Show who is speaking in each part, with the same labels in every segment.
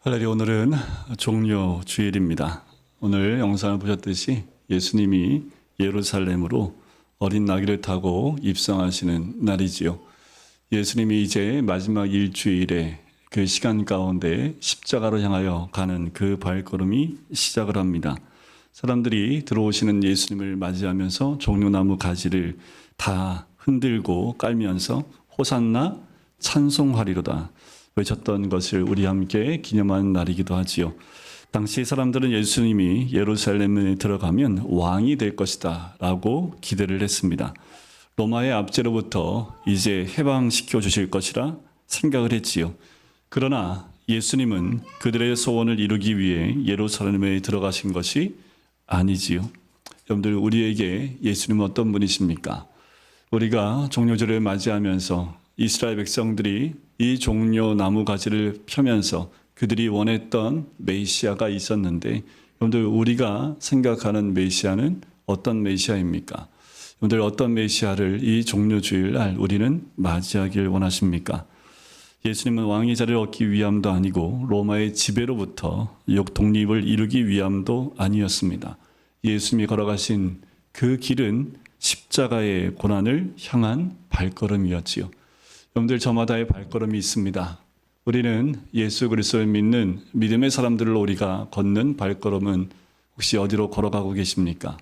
Speaker 1: 할렐루야. 오늘은 종료 주일입니다. 오늘 영상을 보셨듯이 예수님이 예루살렘으로 어린 나귀를 타고 입성하시는 날이지요. 예수님이 이제 마지막 일주일에 그 시간 가운데 십자가로 향하여 가는 그 발걸음이 시작을 합니다. 사람들이 들어오시는 예수님을 맞이하면서 종려나무 가지를 다 흔들고 깔면서 호산나 찬송하리로다 외쳤던 것을 우리 함께 기념하는 날이기도 하지요. 당시 사람들은 예수님이 예루살렘에 들어가면 왕이 될 것이다 라고 기대를 했습니다. 로마의 압제로부터 이제 해방시켜 주실 것이라 생각을 했지요. 그러나 예수님은 그들의 소원을 이루기 위해 예루살렘에 들어가신 것이 아니지요. 여러분들, 우리에게 예수님은 어떤 분이십니까? 우리가 종료절을 맞이하면서 이스라엘 백성들이 이 종려 나무 가지를 펴면서 그들이 원했던 메시아가 있었는데, 여러분들, 우리가 생각하는 메시아는 어떤 메시아입니까? 여러분들, 어떤 메시아를 이 종료 주일날 우리는 맞이하길 원하십니까? 예수님은 왕의 자리를 얻기 위함도 아니고 로마의 지배로부터 독립을 이루기 위함도 아니었습니다. 예수님이 걸어가신 그 길은 십자가의 고난을 향한 발걸음이었지요. 여러분들, 저마다의 발걸음이 있습니다. 우리는 예수 그리스도를 믿는 믿음의 사람들로 우리가 걷는 발걸음은 혹시 어디로 걸어가고 계십니까?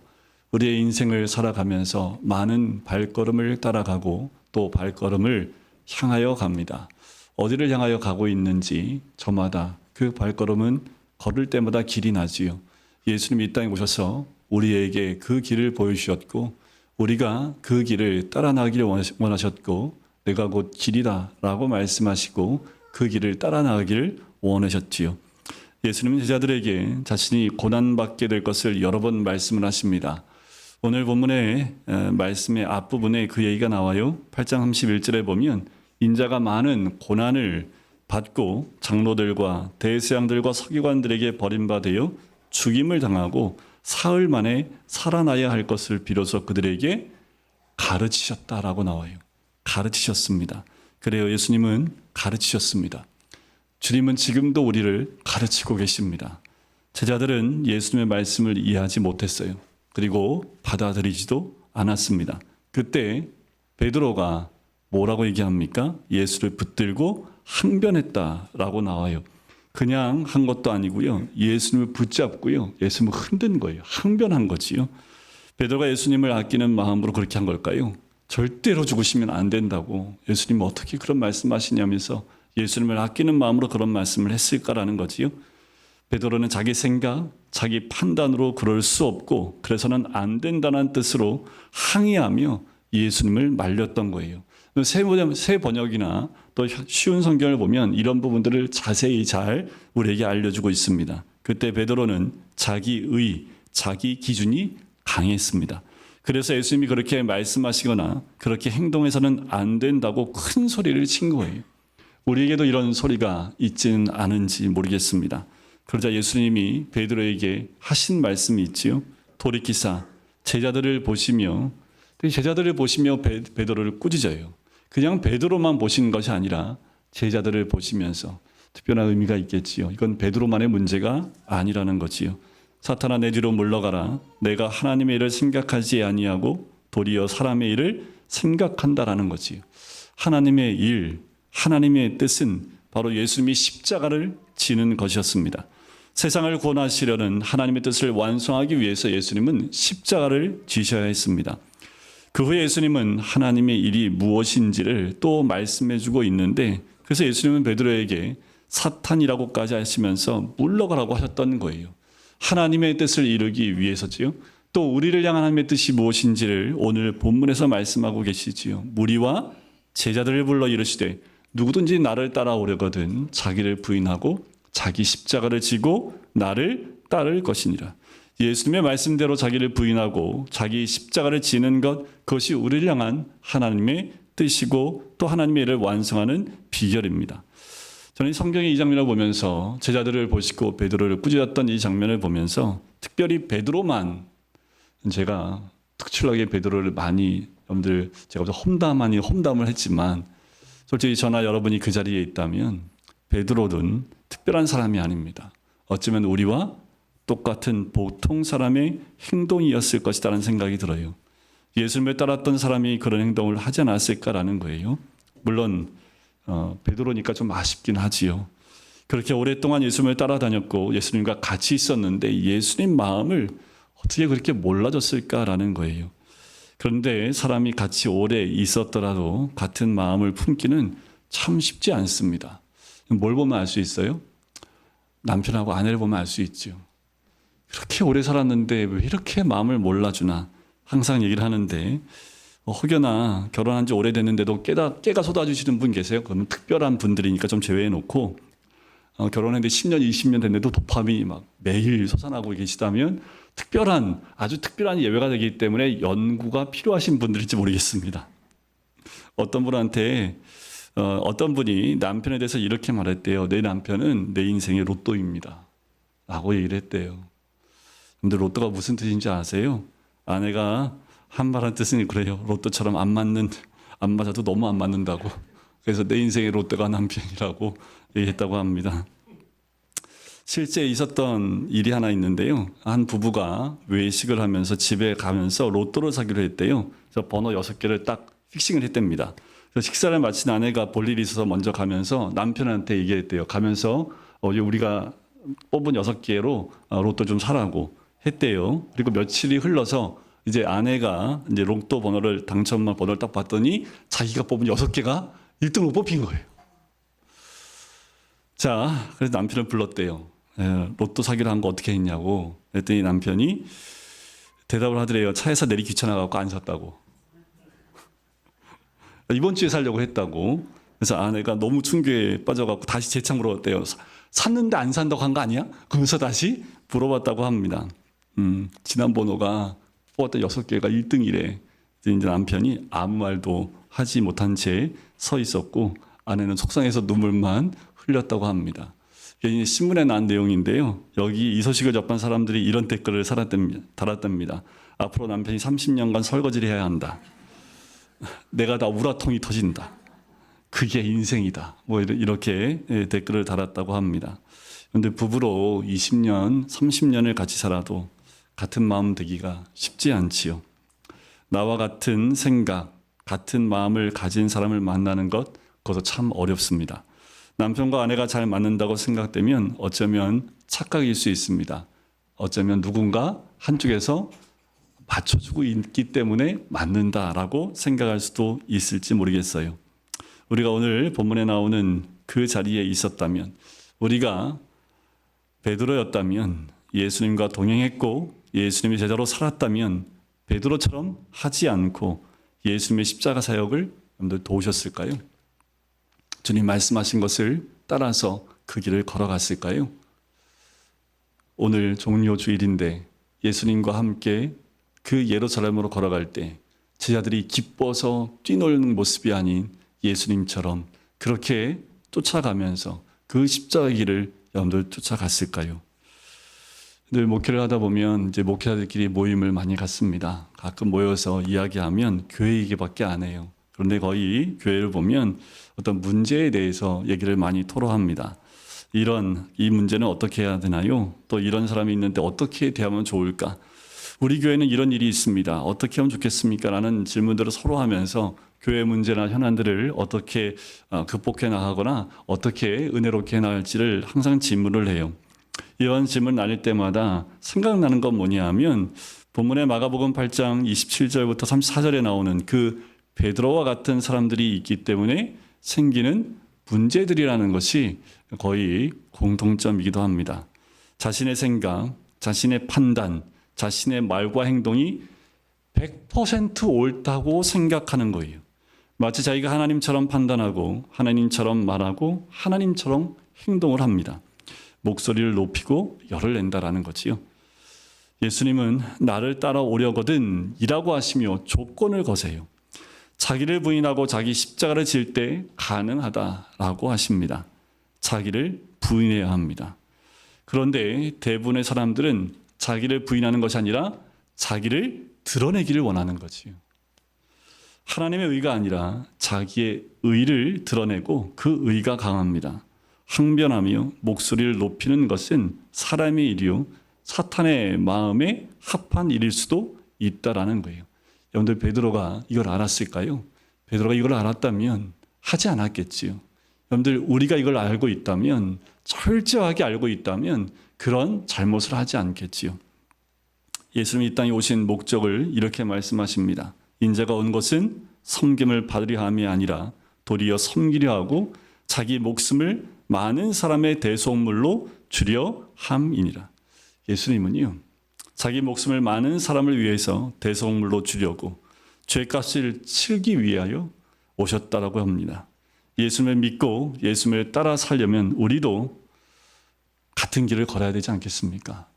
Speaker 1: 우리의 인생을 살아가면서 많은 발걸음을 따라가고 또 발걸음을 향하여 갑니다. 어디를 향하여 가고 있는지 저마다 그 발걸음은 걸을 때마다 길이 나지요. 예수님이 이 땅에 오셔서 우리에게 그 길을 보여주셨고 우리가 그 길을 따라 나가기를 원하셨고 내가 곧 길이다 라고 말씀하시고 그 길을 따라 나가기를 원하셨지요. 예수님은 제자들에게 자신이 고난받게 될 것을 여러 번 말씀을 하십니다. 오늘 본문의 말씀의 앞부분에 그 얘기가 나와요. 8장 31절에 보면 인자가 많은 고난을 받고 장로들과 대제사장들과 서기관들에게 버림받아 죽임을 당하고 사흘 만에 살아나야 할 것을 비로소 그들에게 가르치셨다라고 나와요. 가르치셨습니다. 그래요, 예수님은 가르치셨습니다. 주님은 지금도 우리를 가르치고 계십니다. 제자들은 예수님의 말씀을 이해하지 못했어요. 그리고 받아들이지도 않았습니다. 그때 베드로가 뭐라고 얘기합니까? 예수를 붙들고 항변했다라고 나와요. 그냥 한 것도 아니고요. 예수님을 붙잡고요. 예수님을 흔든 거예요. 항변한 거지요. 베드로가 예수님을 아끼는 마음으로 그렇게 한 걸까요? 절대로 죽으시면 안 된다고 예수님은 어떻게 그런 말씀하시냐면서 예수님을 아끼는 마음으로 그런 말씀을 했을까라는 거지요. 베드로는 자기 생각, 자기 판단으로 그럴 수 없고 그래서는 안 된다는 뜻으로 항의하며 예수님을 말렸던 거예요. 새 번역이나 또 쉬운 성경을 보면 이런 부분들을 자세히 잘 우리에게 알려주고 있습니다. 그때 베드로는 자기 의, 자기 기준이 강했습니다. 그래서 예수님이 그렇게 말씀하시거나 그렇게 행동해서는 안 된다고 큰 소리를 친 거예요. 우리에게도 이런 소리가 있지는 않은지 모르겠습니다. 그러자 예수님이 베드로에게 하신 말씀이 있지요. 돌이키사 제자들을 보시며 베드로를 꾸짖어요. 그냥 베드로만 보시는 것이 아니라 제자들을 보시면서 특별한 의미가 있겠지요. 이건 베드로만의 문제가 아니라는 거지요. 사탄아, 내 뒤로 물러가라. 내가 하나님의 일을 생각하지 아니하고 도리어 사람의 일을 생각한다라는 거지요. 하나님의 일, 하나님의 뜻은 바로 예수님이 십자가를 지는 것이었습니다. 세상을 구원하시려는 하나님의 뜻을 완성하기 위해서 예수님은 십자가를 지셔야 했습니다. 그 후에 예수님은 하나님의 일이 무엇인지를 또 말씀해주고 있는데, 그래서 예수님은 베드로에게 사탄이라고까지 하시면서 물러가라고 하셨던 거예요. 하나님의 뜻을 이루기 위해서지요. 또 우리를 향한 하나님의 뜻이 무엇인지를 오늘 본문에서 말씀하고 계시지요. 무리와 제자들을 불러 이르시되 누구든지 나를 따라오려거든 자기를 부인하고 자기 십자가를 지고 나를 따를 것이니라. 예수님의 말씀대로 자기를 부인하고 자기 십자가를 지는 것, 그것이 우리를 향한 하나님의 뜻이고 또 하나님의 일을 완성하는 비결입니다. 저는 성경의 이 장면을 보면서 제자들을 보시고 베드로를 꾸짖었던 이 장면을 보면서 특별히 베드로만 제가 특출나게 베드로를 많이 여러분들 제가 험담을 했지만 솔직히 저나 여러분이 그 자리에 있다면 베드로는 특별한 사람이 아닙니다. 어쩌면 우리와 똑같은 보통 사람의 행동이었을 것이라는 생각이 들어요. 예수님을 따랐던 사람이 그런 행동을 하지 않았을까라는 거예요. 물론 베드로니까 좀 아쉽긴 하지요. 그렇게 오랫동안 예수님을 따라다녔고 예수님과 같이 있었는데 예수님 마음을 어떻게 그렇게 몰라줬을까라는 거예요. 그런데 사람이 같이 오래 있었더라도 같은 마음을 품기는 참 쉽지 않습니다. 뭘 보면 알 수 있어요? 남편하고 아내를 보면 알 수 있죠. 그렇게 오래 살았는데 왜 이렇게 마음을 몰라주나 항상 얘기를 하는데, 혹여나 결혼한 지 오래됐는데도 깨가 쏟아주시는 분 계세요? 그러면 특별한 분들이니까 좀 제외해 놓고, 결혼했는데 10년, 20년 됐는데도 도파민이 막 매일 솟아나고 계시다면 아주 특별한 예외가 되기 때문에 연구가 필요하신 분들일지 모르겠습니다. 어떤 분이 남편에 대해서 이렇게 말했대요. 내 남편은 내 인생의 로또입니다 라고 얘기를 했대요. 근데 로또가 무슨 뜻인지 아세요? 아내가 한 말한 뜻은 그래요. 로또처럼 안 맞아도 너무 안 맞는다고. 그래서 내 인생의 로또가 남편이라고 얘기했다고 합니다. 실제 있었던 일이 하나 있는데요. 한 부부가 외식을 하면서 집에 가면서 로또를 사기로 했대요. 그래서 번호 6개를 딱 픽싱을 했답니다. 그래서 식사를 마친 아내가 볼 일이 있어서 먼저 가면서 남편한테 얘기했대요. 가면서 우리가 뽑은 6개로 로또 좀 사라고 했대요. 그리고 며칠이 흘러서 이제 아내가 이제 로또 번호를 당첨만 번호를 딱 봤더니 자기가 뽑은 6개가 1등으로 뽑힌 거예요. 자, 그래서 남편을 불렀대요. 로또 사기를 한 거 어떻게 했냐고. 그랬더니 남편이 대답을 하더래요. 차에서 내리 귀찮아갖고 안 샀다고. 이번 주에 살려고 했다고. 그래서 아내가 너무 충격에 빠져갖고 다시 재차 물어봤대요. 샀는데 안 산다고 한 거 아니야? 그러면서 다시 물어봤다고 합니다. 지난 번호가 뽑았던 6개가 1등이래. 이제 남편이 아무 말도 하지 못한 채 서 있었고 아내는 속상해서 눈물만 흘렸다고 합니다. 이게 신문에 난 내용인데요. 여기 이 소식을 접한 사람들이 이런 댓글을 달았답니다. 앞으로 남편이 30년간 설거지를 해야 한다. 내가 다 우라통이 터진다. 그게 인생이다. 뭐 이렇게 댓글을 달았다고 합니다. 그런데 부부로 20년, 30년을 같이 살아도 같은 마음 되기가 쉽지 않지요. 나와 같은 생각, 같은 마음을 가진 사람을 만나는 것, 그것도 참 어렵습니다. 남편과 아내가 잘 맞는다고 생각되면 어쩌면 착각일 수 있습니다. 어쩌면 누군가 한쪽에서 맞춰주고 있기 때문에 맞는다라고 생각할 수도 있을지 모르겠어요. 우리가 오늘 본문에 나오는 그 자리에 있었다면, 우리가 베드로였다면, 예수님과 동행했고 예수님의 제자로 살았다면 베드로처럼 하지 않고 예수님의 십자가 사역을 여러분들 도우셨을까요? 주님 말씀하신 것을 따라서 그 길을 걸어갔을까요? 오늘 종료 주일인데 예수님과 함께 그 예루살렘으로 걸어갈 때 제자들이 기뻐서 뛰노는 모습이 아닌 예수님처럼 그렇게 쫓아가면서 그 십자가 길을 여러분들 쫓아갔을까요? 늘 목회를 하다 보면 이제 목회자들끼리 모임을 많이 갖습니다. 가끔 모여서 이야기하면 교회 얘기밖에 안 해요. 그런데 거의 교회를 보면 어떤 문제에 대해서 얘기를 많이 토로합니다. 이 문제는 어떻게 해야 되나요? 또 이런 사람이 있는데 어떻게 대하면 좋을까? 우리 교회는 이런 일이 있습니다. 어떻게 하면 좋겠습니까? 라는 질문들을 서로 하면서 교회 문제나 현안들을 어떻게 극복해 나가거나 어떻게 은혜롭게 나갈지를 항상 질문을 해요. 이런 질문을 나눌 때마다 생각나는 건 뭐냐 하면 본문의 마가복음 8장 27절부터 34절에 나오는 그 베드로와 같은 사람들이 있기 때문에 생기는 문제들이라는 것이 거의 공통점이기도 합니다. 자신의 생각, 자신의 판단, 자신의 말과 행동이 100% 옳다고 생각하는 거예요. 마치 자기가 하나님처럼 판단하고 하나님처럼 말하고 하나님처럼 행동을 합니다. 목소리를 높이고 열을 낸다라는 거지요. 예수님은 나를 따라오려거든 이라고 하시며 조건을 거세요. 자기를 부인하고 자기 십자가를 질 때 가능하다라고 하십니다. 자기를 부인해야 합니다. 그런데 대부분의 사람들은 자기를 부인하는 것이 아니라 자기를 드러내기를 원하는 거지요. 하나님의 의가 아니라 자기의 의를 드러내고 그 의가 강합니다. 항변하며 목소리를 높이는 것은 사람의 일이요 사탄의 마음에 합한 일일 수도 있다라는 거예요. 여러분들 베드로가 이걸 알았을까요? 베드로가 이걸 알았다면 하지 않았겠지요. 여러분들 우리가 이걸 알고 있다면 철저하게 알고 있다면 그런 잘못을 하지 않겠지요. 예수님이 이 땅에 오신 목적을 이렇게 말씀하십니다. 인자가 온 것은 섬김을 받으려 함이 아니라 도리어 섬기려 하고 자기 목숨을 많은 사람의 대속물로 주려 함이니라. 예수님은요, 자기 목숨을 많은 사람을 위해서 대속물로 주려고 죄값을 치르기 위하여 오셨다라고 합니다. 예수님을 믿고 예수님을 따라 살려면 우리도 같은 길을 걸어야 되지 않겠습니까?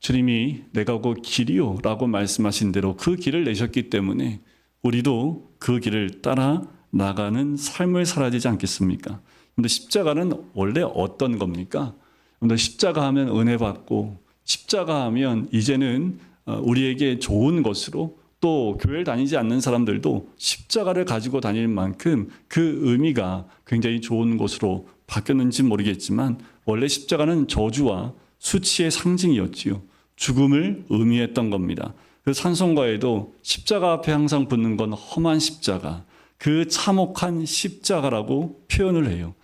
Speaker 1: 주님이 내가 곧 길이요 라고 말씀하신 대로 그 길을 내셨기 때문에 우리도 그 길을 따라 나가는 삶을 살아야 되지 않겠습니까? 근데 십자가는 원래 어떤 겁니까? 근데 십자가 하면 은혜 받고 십자가 하면 이제는 우리에게 좋은 것으로 또 교회를 다니지 않는 사람들도 십자가를 가지고 다닐 만큼 그 의미가 굉장히 좋은 것으로 바뀌었는지 모르겠지만 원래 십자가는 저주와 수치의 상징이었지요. 죽음을 의미했던 겁니다. 그 찬송가에도 십자가 앞에 항상 붙는 건 험한 십자가, 그 참혹한 십자가라고 표현을 해요.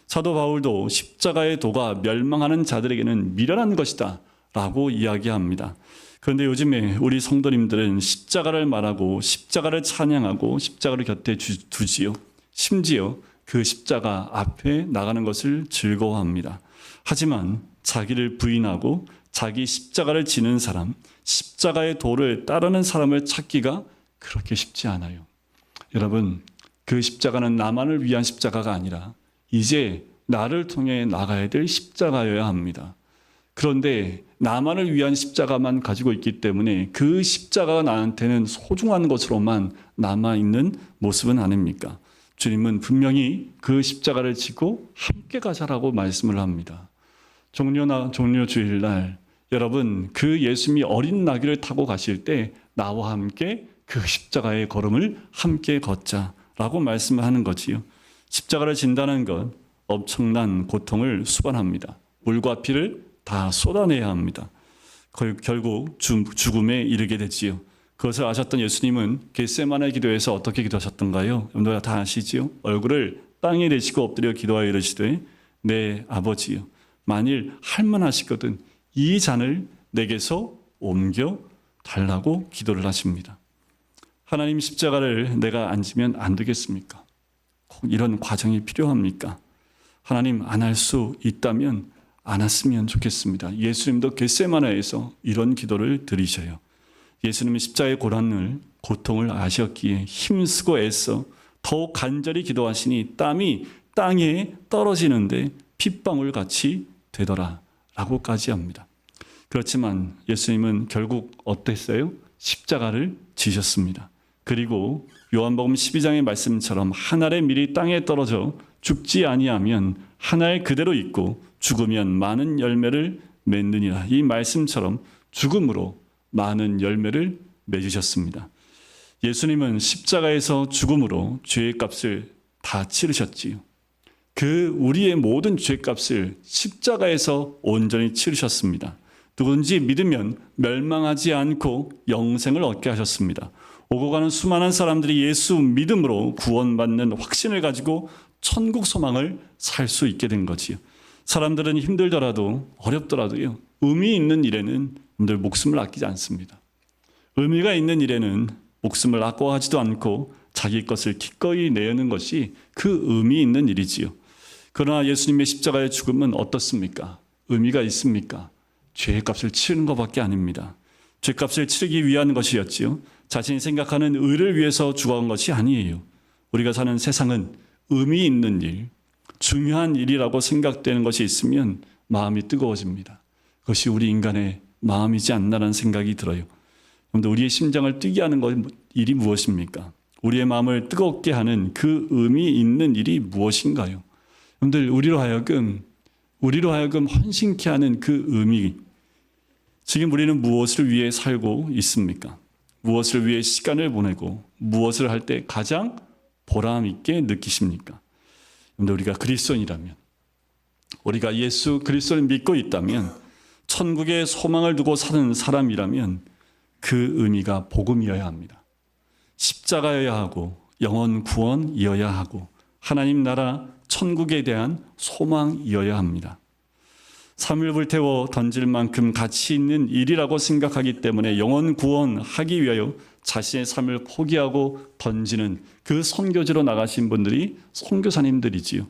Speaker 1: 사도 바울도 십자가의 도가 멸망하는 자들에게는 미련한 것이다 라고 이야기합니다. 그런데 요즘에 우리 성도님들은 십자가를 말하고 십자가를 찬양하고 십자가를 곁에 두지요. 심지어 그 십자가 앞에 나가는 것을 즐거워합니다. 하지만 자기를 부인하고 자기 십자가를 지는 사람, 십자가의 도를 따르는 사람을 찾기가 그렇게 쉽지 않아요. 여러분, 그 십자가는 나만을 위한 십자가가 아니라 이제 나를 통해 나가야 될 십자가여야 합니다. 그런데 나만을 위한 십자가만 가지고 있기 때문에 그 십자가가 나한테는 소중한 것으로만 남아있는 모습은 아닙니까? 주님은 분명히 그 십자가를 지고 함께 가자라고 말씀을 합니다. 종려 주일날 여러분 그 예수님이 어린 나귀를 타고 가실 때 나와 함께 그 십자가의 걸음을 함께 걷자라고 말씀을 하는 거지요. 십자가를 진다는 것 엄청난 고통을 수반합니다. 물과 피를 다 쏟아내야 합니다. 결국 죽음에 이르게 되지요. 그것을 아셨던 예수님은 겟세마네 기도에서 어떻게 기도하셨던가요? 여러분들 다 아시지요? 얼굴을 땅에 대시고 엎드려 기도하여 이르시되 내 아버지요 만일 할만하시거든 이 잔을 내게서 옮겨 달라고 기도를 하십니다. 하나님 십자가를 내가 안 지면 안 되겠습니까? 꼭 이런 과정이 필요합니까? 하나님 안 할 수 있다면 안 했으면 좋겠습니다. 예수님도 겟세마네에서 이런 기도를 드리셔요. 예수님은 십자가의 고통을 아셨기에 힘쓰고 애써 더욱 간절히 기도하시니 땀이 땅에 떨어지는데 핏방울 같이 되더라 라고까지 합니다. 그렇지만 예수님은 결국 어땠어요? 십자가를 지셨습니다. 그리고 요한복음 12장의 말씀처럼 한 알의 밀이 땅에 떨어져 죽지 아니하면 한 알 그대로 있고 죽으면 많은 열매를 맺느니라. 이 말씀처럼 죽음으로 많은 열매를 맺으셨습니다. 예수님은 십자가에서 죽음으로 죄의 값을 다 치르셨지요. 그 우리의 모든 죄값을 십자가에서 온전히 치르셨습니다. 누군지 믿으면 멸망하지 않고 영생을 얻게 하셨습니다. 오고 가는 수많은 사람들이 예수 믿음으로 구원받는 확신을 가지고 천국 소망을 살 수 있게 된 거지요. 사람들은 힘들더라도 어렵더라도요. 의미 있는 일에는 늘 목숨을 아끼지 않습니다. 의미가 있는 일에는 목숨을 아까워하지도 않고 자기 것을 기꺼이 내는 것이 그 의미 있는 일이지요. 그러나 예수님의 십자가의 죽음은 어떻습니까? 의미가 있습니까? 죄의 값을 치르는 것밖에 아닙니다. 죄값을 치르기 위한 것이었지요. 자신이 생각하는 의를 위해서 죽어간 것이 아니에요. 우리가 사는 세상은 의미 있는 일, 중요한 일이라고 생각되는 것이 있으면 마음이 뜨거워집니다. 그것이 우리 인간의 마음이지 않나라는 생각이 들어요. 그런데 우리의 심장을 뛰게 하는 일이 무엇입니까? 우리의 마음을 뜨겁게 하는 그 의미 있는 일이 무엇인가요? 여러분들 우리로 하여금 헌신케 하는 그 의미, 지금 우리는 무엇을 위해 살고 있습니까? 무엇을 위해 시간을 보내고 무엇을 할 때 가장 보람 있게 느끼십니까? 여러분들 우리가 그리스도인이라면 우리가 예수 그리스도를 믿고 있다면, 천국의 소망을 두고 사는 사람이라면 그 의미가 복음이어야 합니다. 십자가여야 하고 영원 구원이어야 하고 하나님 나라 천국에 대한 소망이어야 합니다. 삶을 불태워 던질 만큼 가치 있는 일이라고 생각하기 때문에 영원 구원하기 위하여 자신의 삶을 포기하고 던지는 그 선교지로 나가신 분들이 선교사님들이지요.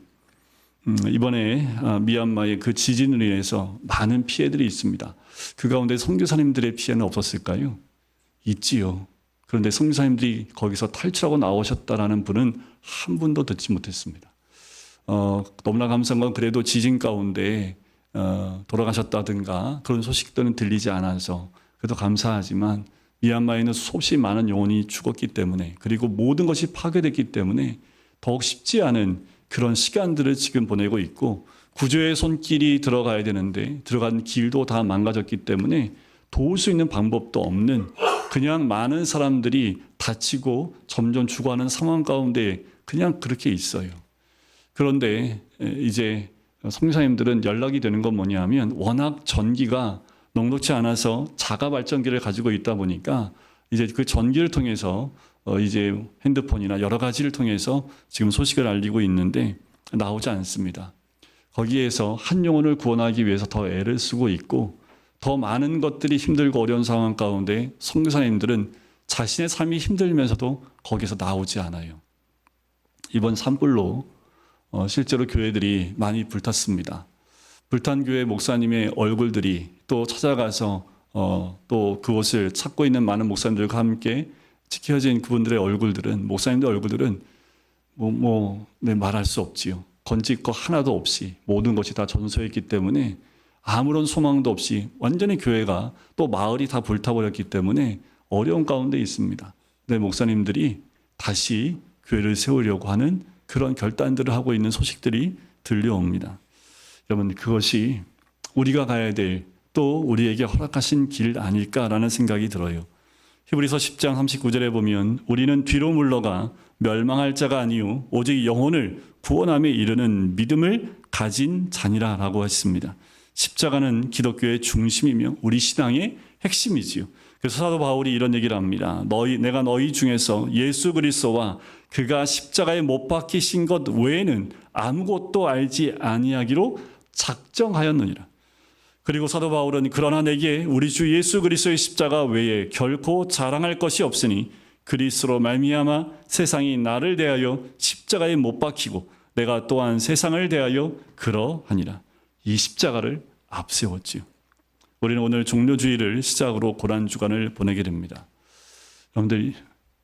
Speaker 1: 이번에 미얀마의 그 지진으로 인해서 많은 피해들이 있습니다. 그 가운데 선교사님들의 피해는 없었을까요? 있지요. 그런데 선교사님들이 거기서 탈출하고 나오셨다라는 분은 한 분도 듣지 못했습니다. 너무나 감사한 건 그래도 지진 가운데 돌아가셨다든가 그런 소식들은 들리지 않아서 그래도 감사하지만, 미얀마에는 수없이 많은 영혼이 죽었기 때문에, 그리고 모든 것이 파괴됐기 때문에 더욱 쉽지 않은 그런 시간들을 지금 보내고 있고, 구조의 손길이 들어가야 되는데 들어간 길도 다 망가졌기 때문에 도울 수 있는 방법도 없는, 그냥 많은 사람들이 다치고 점점 죽어가는 상황 가운데 그냥 그렇게 있어요. 그런데 이제 선교사님들은 연락이 되는 건 뭐냐면, 워낙 전기가 녹록지 않아서 자가 발전기를 가지고 있다 보니까 이제 그 전기를 통해서 이제 핸드폰이나 여러 가지를 통해서 지금 소식을 알리고 있는데 나오지 않습니다. 거기에서 한 영혼을 구원하기 위해서 더 애를 쓰고 있고, 더 많은 것들이 힘들고 어려운 상황 가운데 선교사님들은 자신의 삶이 힘들면서도 거기서 나오지 않아요. 이번 산불로 실제로 교회들이 많이 불탔습니다. 불탄 교회 목사님의 얼굴들이 또 찾아가서 또 그곳을 찾고 있는 많은 목사님들과 함께 지켜진 그분들의 얼굴들은, 목사님들 얼굴들은 말할 수 없지요. 건질 거 하나도 없이 모든 것이 다 전소했기 때문에 아무런 소망도 없이 완전히 교회가, 또 마을이 다 불타버렸기 때문에 어려운 가운데 있습니다. 근데 목사님들이 다시 교회를 세우려고 하는 그런 결단들을 하고 있는 소식들이 들려옵니다. 여러분, 그것이 우리가 가야 될, 또 우리에게 허락하신 길 아닐까라는 생각이 들어요. 히브리서 10장 39절에 보면, 우리는 뒤로 물러가 멸망할 자가 아니요 오직 영혼을 구원함에 이르는 믿음을 가진 자니라 라고 하셨습니다. 십자가는 기독교의 중심이며 우리 신앙의 핵심이지요. 그래서 사도 바울이 이런 얘기를 합니다. 내가 너희 중에서 예수 그리스도와 그가 십자가에 못 박히신 것 외에는 아무것도 알지 아니하기로 작정하였느니라. 그리고 사도 바울은, 그러나 내게 우리 주 예수 그리스도의 십자가 외에 결코 자랑할 것이 없으니 그리스도로 말미암아 세상이 나를 대하여 십자가에 못 박히고 내가 또한 세상을 대하여 그러하니라. 이 십자가를 앞세웠지요. 우리는 오늘 종료주의를 시작으로 고난주간을 보내게 됩니다. 여러분들,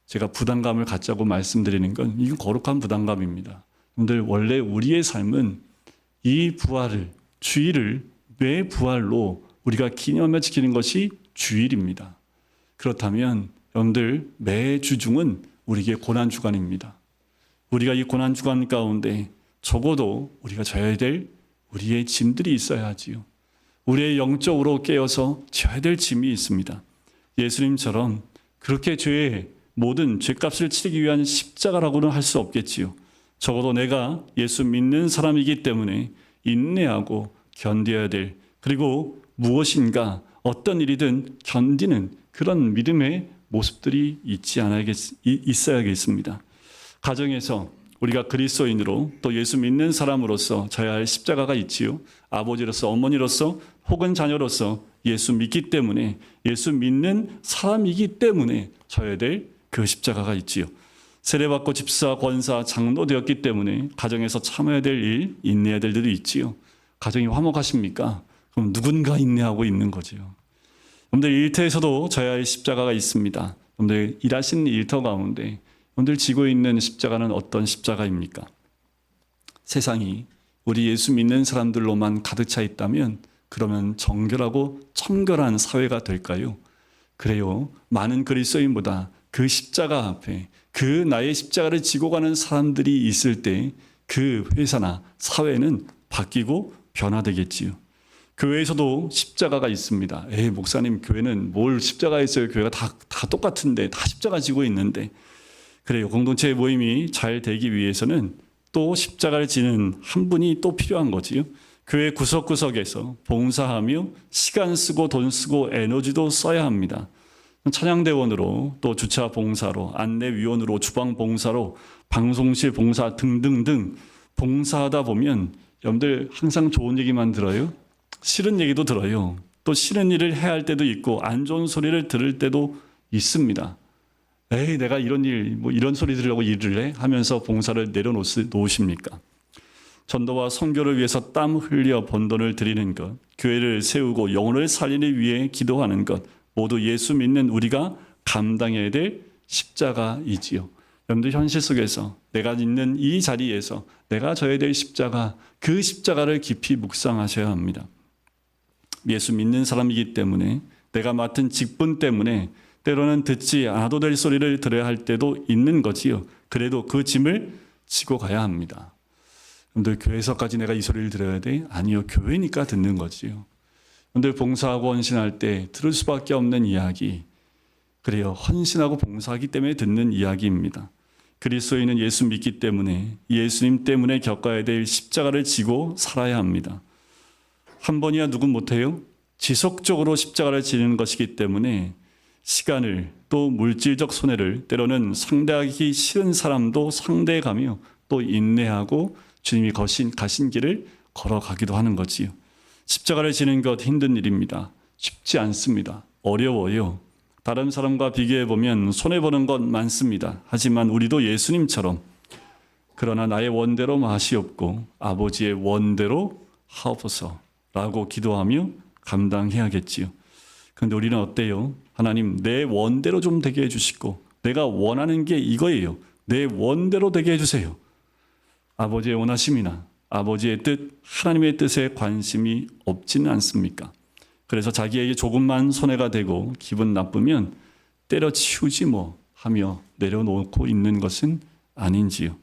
Speaker 1: 제가 부담감을 갖자고 말씀드리는 건 이건 거룩한 부담감입니다. 여러분들, 원래 우리의 삶은 이 부활을, 주일을 매 부활로 우리가 기념하며 지키는 것이 주일입니다. 그렇다면 여러분들, 매 주중은 우리에게 고난주간입니다. 우리가 이 고난주간 가운데 적어도 우리가 져야 될 우리의 짐들이 있어야 하지요. 우리의 영적으로 깨어서 져야 될 짐이 있습니다. 예수님처럼 그렇게 죄의 모든 죄값을 치르기 위한 십자가라고는 할 수 없겠지요. 적어도 내가 예수 믿는 사람이기 때문에 인내하고 견뎌야 될, 그리고 무엇인가 어떤 일이든 견디는 그런 믿음의 모습들이 있어야겠습니다. 가정에서 우리가 그리스도인으로 또 예수 믿는 사람으로서 져야 할 십자가가 있지요. 아버지로서, 어머니로서, 혹은 자녀로서 예수 믿기 때문에, 예수 믿는 사람이기 때문에 져야 될 그 십자가가 있지요. 세례받고 집사, 권사, 장로 되었기 때문에 가정에서 참아야 될 일, 인내해야 될 일도 있지요. 가정이 화목하십니까? 그럼 누군가 인내하고 있는 거죠. 여러분들, 일터에서도 져야 할 십자가가 있습니다. 여러분들, 일하시는 일터 가운데 여러분들 지고 있는 십자가는 어떤 십자가입니까? 세상이 우리 예수 믿는 사람들로만 가득 차 있다면 그러면 정결하고 청결한 사회가 될까요? 그래요. 많은 그리스도인보다 그 십자가 앞에 그 나의 십자가를 지고 가는 사람들이 있을 때 그 회사나 사회는 바뀌고 변화되겠지요. 교회에서도 십자가가 있습니다. 목사님, 교회는 뭘 십자가 있어요? 교회가 다 똑같은데, 다 십자가 지고 있는데. 그래요. 공동체의 모임이 잘 되기 위해서는 또 십자가를 지는 한 분이 또 필요한 거지요. 교회 구석구석에서 봉사하며 시간 쓰고 돈 쓰고 에너지도 써야 합니다. 찬양대원으로 또 주차 봉사로 안내위원으로 주방 봉사로 방송실 봉사 등등등 봉사하다 보면 여러분들 항상 좋은 얘기만 들어요? 싫은 얘기도 들어요. 또 싫은 일을 해야 할 때도 있고 안 좋은 소리를 들을 때도 있습니다. 에이, 내가 이런 일, 이런 소리 들으려고 일을 해? 하면서 봉사를 내려놓으십니까? 전도와 선교를 위해서 땀 흘려 번 돈을 드리는 것, 교회를 세우고 영혼을 살리기 위해 기도하는 것, 모두 예수 믿는 우리가 감당해야 될 십자가이지요. 여러분들 현실 속에서 내가 있는 이 자리에서 내가 져야 될 십자가, 그 십자가를 깊이 묵상하셔야 합니다. 예수 믿는 사람이기 때문에 내가 맡은 직분 때문에 때로는 듣지 않아도 될 소리를 들어야 할 때도 있는 거지요. 그래도 그 짐을 지고 가야 합니다. 여러분들 교회에서까지 내가 이 소리를 들어야 돼? 아니요. 교회니까 듣는 거지요. 여러분들 봉사하고 헌신할 때 들을 수밖에 없는 이야기. 그래요. 헌신하고 봉사하기 때문에 듣는 이야기입니다. 그리스도인은 예수 믿기 때문에 예수님 때문에 겪어야 될 십자가를 지고 살아야 합니다. 한 번이야 누군 못해요? 지속적으로 십자가를 지는 것이기 때문에 시간을 또 물질적 손해를 때로는 상대하기 싫은 사람도 상대해가며 또 인내하고 주님이 가신 길을 걸어가기도 하는 거지요. 십자가를 지는 것 힘든 일입니다. 쉽지 않습니다. 어려워요. 다른 사람과 비교해보면 손해보는 것 많습니다. 하지만 우리도 예수님처럼 그러나 나의 원대로 마시옵고 아버지의 원대로 하옵소서라고 기도하며 감당해야겠지요. 그런데 우리는 어때요? 하나님 내 원대로 좀 되게 해주시고 내가 원하는 게 이거예요. 내 원대로 되게 해주세요. 아버지의 원하심이나 아버지의 뜻, 하나님의 뜻에 관심이 없지는 않습니까? 그래서 자기에게 조금만 손해가 되고 기분 나쁘면 때려치우지 뭐 하며 내려놓고 있는 것은 아닌지요.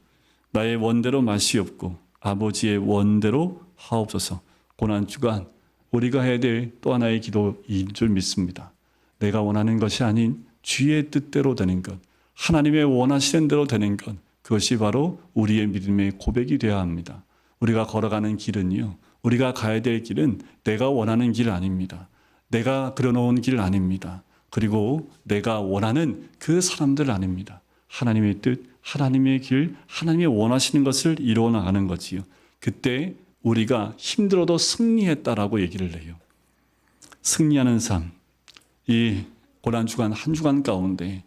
Speaker 1: 나의 원대로 마시옵고 아버지의 원대로 하옵소서. 고난주간 우리가 해야 될 또 하나의 기도인 줄 믿습니다. 내가 원하는 것이 아닌 주의 뜻대로 되는 것, 하나님의 원하시는 대로 되는 것, 그것이 바로 우리의 믿음의 고백이 되어야 합니다. 우리가 걸어가는 길은요, 우리가 가야 될 길은 내가 원하는 길 아닙니다. 내가 그려놓은 길 아닙니다. 그리고 내가 원하는 그 사람들 아닙니다. 하나님의 뜻, 하나님의 길, 하나님이 원하시는 것을 이루어 나가는 거지요. 그때 우리가 힘들어도 승리했다라고 얘기를 해요. 승리하는 삶. 이 고난주간 한 주간 가운데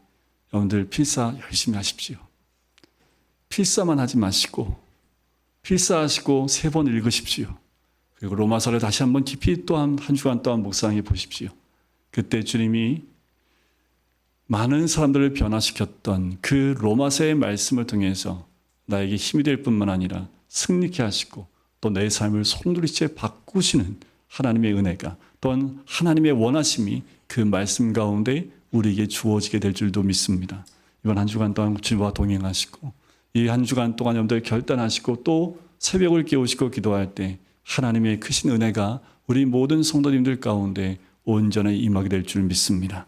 Speaker 1: 여러분들 필사 열심히 하십시오. 필사만 하지 마시고 필사하시고 3번 읽으십시오. 그리고 로마서를 다시 한번 깊이 또한 한 주간 동안 묵상해 보십시오. 그때 주님이 많은 사람들을 변화시켰던 그 로마서의 말씀을 통해서 나에게 힘이 될 뿐만 아니라 승리케 하시고 또 내 삶을 송두리째 바꾸시는 하나님의 은혜가 또한 하나님의 원하심이 그 말씀 가운데 우리에게 주어지게 될 줄도 믿습니다. 이번 한 주간 동안 주님과 동행하시고 이 한 주간 동안 여러분들 결단하시고 또 새벽을 깨우시고 기도할 때 하나님의 크신 은혜가 우리 모든 성도님들 가운데 온전히 임하게 될 줄 믿습니다.